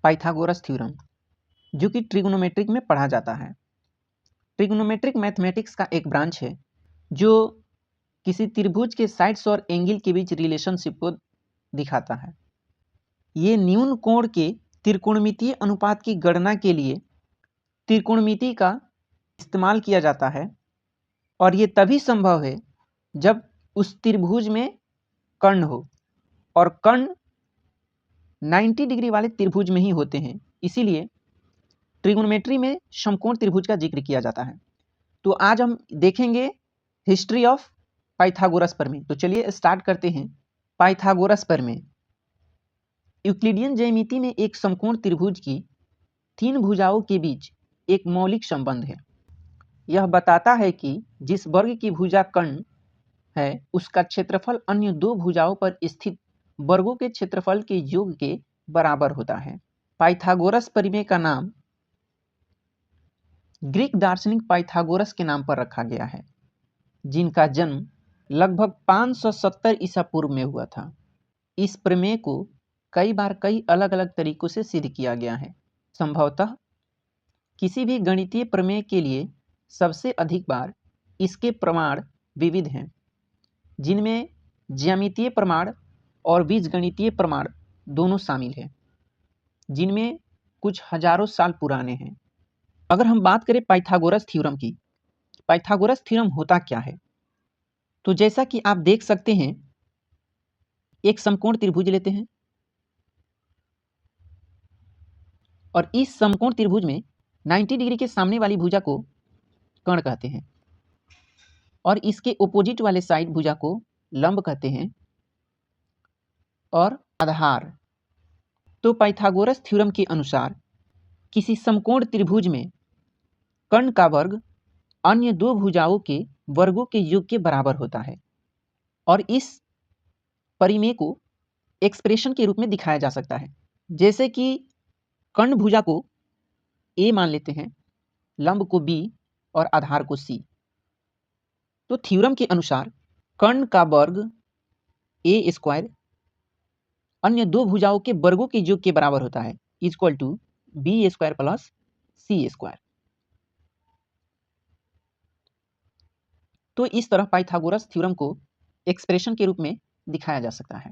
Pythagoras theorem, जो कि trigonometric में पढ़ा जाता है। ट्रिग्नोमेट्रिक मैथमेटिक्स का एक ब्रांच है जो किसी त्रिभुज के साइड्स और एंगल के बीच रिलेशनशिप को दिखाता है। ये न्यून कोण के त्रिकोणमितीय अनुपात की गणना के लिए त्रिकोणमिति का इस्तेमाल किया जाता है, और ये तभी संभव है जब उस त्रिभुज में कर्ण हो, और कर्ण 90 डिग्री वाले त्रिभुज में ही होते हैं। इसीलिए ट्रिग्नोमेट्री में समकोण त्रिभुज का जिक्र किया जाता है। तो आज हम देखेंगे हिस्ट्री ऑफ पाइथागोरस प्रमेय। तो चलिए स्टार्ट करते हैं। पाइथागोरस प्रमेय यूक्लिडियन ज्यामिति में एक समकोण त्रिभुज की 3 भुजाओं के बीच एक मौलिक संबंध है। यह बताता है कि जिस वर्ग की भुजा कर्ण है उसका क्षेत्रफल अन्य 2 भुजाओं पर स्थित वर्गों के क्षेत्रफल के योग के बराबर होता है। पाइथागोरस प्रमेय का नाम ग्रीक दार्शनिक पाइथागोरस के नाम पर रखा गया है, जिनका जन्म लगभग 570 ईसा पूर्व में हुआ था। इस प्रमेय को कई बार कई अलग अलग तरीकों से सिद्ध किया गया है। संभवतः किसी भी गणितीय प्रमेय के लिए सबसे अधिक बार इसके प्रमाण विविध हैं, जिनमें ज्यामितीय प्रमाण और बीजगणितीय प्रमाण दोनों शामिल हैं, जिनमें कुछ हजारों साल पुराने हैं। अगर हम बात करें पाइथागोरस थ्योरम की, पाइथागोरस थ्योरम होता क्या है? तो जैसा कि आप देख सकते हैं, एक समकोण त्रिभुज लेते हैं और इस समकोण त्रिभुज में 90 डिग्री के सामने वाली भुजा को कर्ण कहते हैं, और इसके ओपोजिट वाले साइड भुजा को लंब कहते हैं, और आधार। तो पाइथागोरस थ्योरम के अनुसार किसी समकोण त्रिभुज में कर्ण का वर्ग अन्य 2 भुजाओं के वर्गों के योग के बराबर होता है, और इस परिमेय को एक्सप्रेशन के रूप में दिखाया जा सकता है। जैसे कि कर्ण भुजा को A मान लेते हैं, लंब को B और आधार को C। तो थ्योरम के अनुसार कर्ण का वर्ग A स्क्वायर अन्य 2 भुजाओं के वर्गों के योग के बराबर होता है, equal to B square plus C square. तो इस तरह पाइथागोरस थ्योरम को एक्सप्रेशन के रूप में दिखाया जा सकता है।